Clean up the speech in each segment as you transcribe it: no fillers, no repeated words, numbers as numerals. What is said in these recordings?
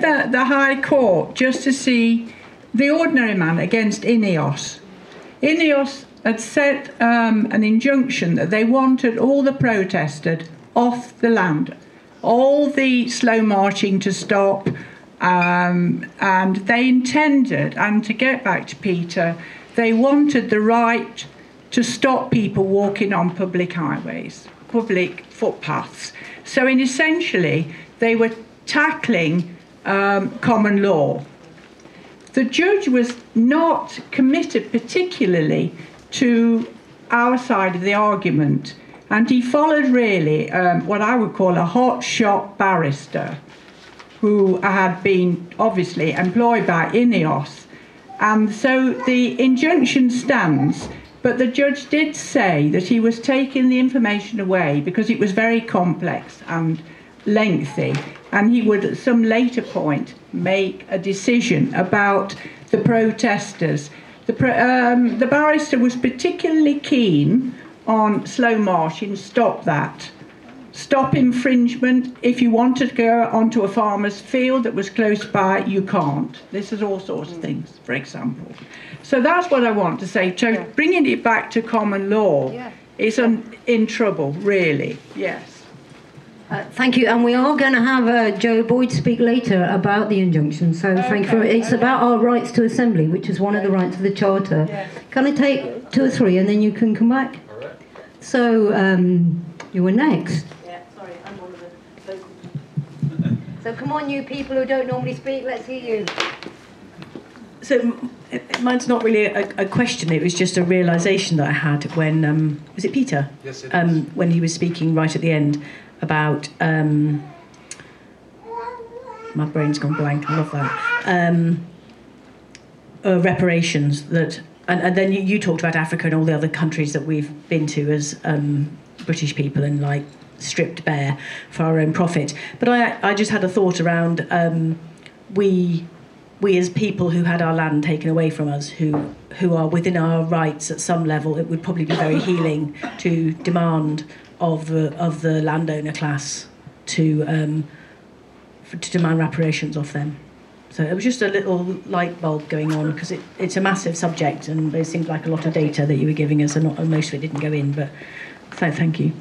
at the High Court just to see the ordinary man against Ineos. Ineos had set an injunction that they wanted all the protesters off the land, all the slow marching to stop, and they intended, and to get back to Peter, they wanted the right to stop people walking on public highways, public footpaths. So essentially, they were tackling common law. The judge was not committed particularly to our side of the argument, and he followed really what I would call a hotshot barrister who had been obviously employed by Ineos. And so the injunction stands, but the judge did say that he was taking the information away because it was very complex and lengthy, and he would at some later point make a decision about the protesters. The barrister was particularly keen on slow marching, stop that. Stop infringement. If you wanted to go onto a farmer's field that was close by, you can't. This is all sorts of things, for example. So that's what I want to say. So bringing it back to common law is in trouble, really. Yes. Thank you, and we are going to have Joe Boyd speak later about the injunction, so thank you. It's about our rights to assembly, which is one of the rights of the Charter. Can I take 2 or 3 and then you can come back? All right. So, you were next. Yeah, sorry, I'm one of the local. So come on, you people who don't normally speak, let's hear you. So mine's not really a question, it was just a realisation that I had when, was it Peter? Yes, it is. When he was speaking right at the end about, my brain's gone blank, I love that, reparations, that, and then you talked about Africa and all the other countries that we've been to as British people and like stripped bare for our own profit. But I just had a thought around we as people who had our land taken away from us, who are within our rights at some level, it would probably be very healing to demand of the landowner class to demand reparations of them. So it was just a little light bulb going on, because it's a massive subject and there seemed like a lot of data that you were giving us, and most of it didn't go in, but so thank you.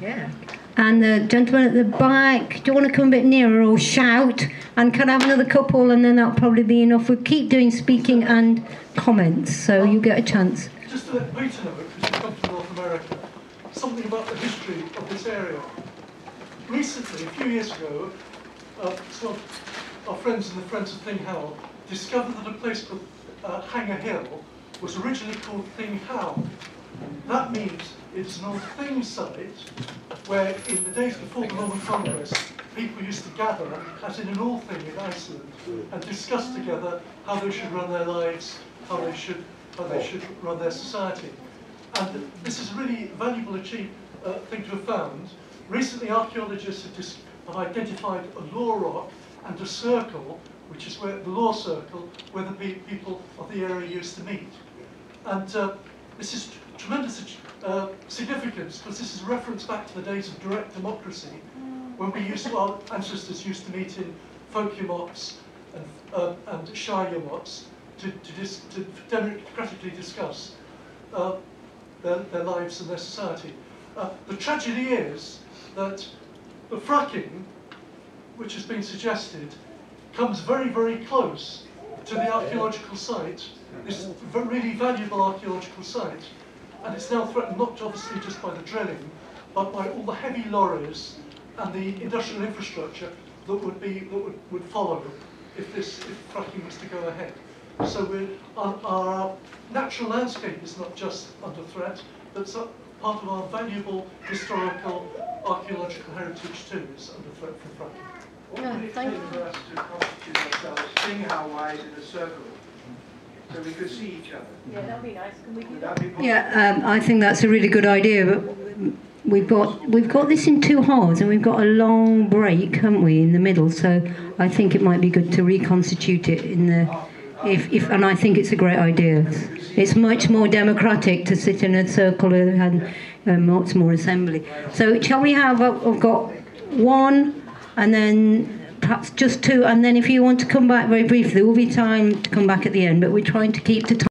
Yeah. And the gentleman at the back, do you want to come a bit nearer or shout? And can I have another couple, and then that'll probably be enough. We'll keep doing speaking and comments, so you get a chance. Just to let Peter know, because you come from North America, something about the history of this area. Recently, a few years ago, some of our friends in the Friends of Thing Howell discovered that a place called Hanger Hill was originally called Thing Howell. That means it's an old thing site where, in the days before the Roman conquest, people used to gather, as in an all thing in Iceland, and discuss together how they should run their lives, how they should run their society. And this is a really valuable thing to have found. Recently, archaeologists have identified a law rock and a circle, which is where the law circle, where the people of the area used to meet. And this is tremendous significance, because this is a reference back to the days of direct democracy, when our ancestors used to meet in folk yamots and shire yamots to democratically discuss their lives and their society. The tragedy is that the fracking, which has been suggested, comes very, very close to the archaeological site, this really valuable archaeological site, and it's now threatened not obviously just by the drilling, but by all the heavy lorries and the industrial infrastructure that would follow if fracking was to go ahead. So our natural landscape is not just under threat, but part of our valuable historical archaeological heritage too is under threat from fracking. What would it take for us to constitute ourselves Thing-Howell-wise in a circle, so we could see each other? Yeah, that'd be nice. Can we do that? Yeah, I think that's a really good idea. But we've got this in 2 halves, and we've got a long break, haven't we, in the middle? So I think it might be good to reconstitute it in the. And I think it's a great idea. It's much more democratic to sit in a circle and lots more assembly. So shall we have? I've got 1, and then perhaps just two, and then if you want to come back very briefly, there will be time to come back at the end, but we're trying to keep to time.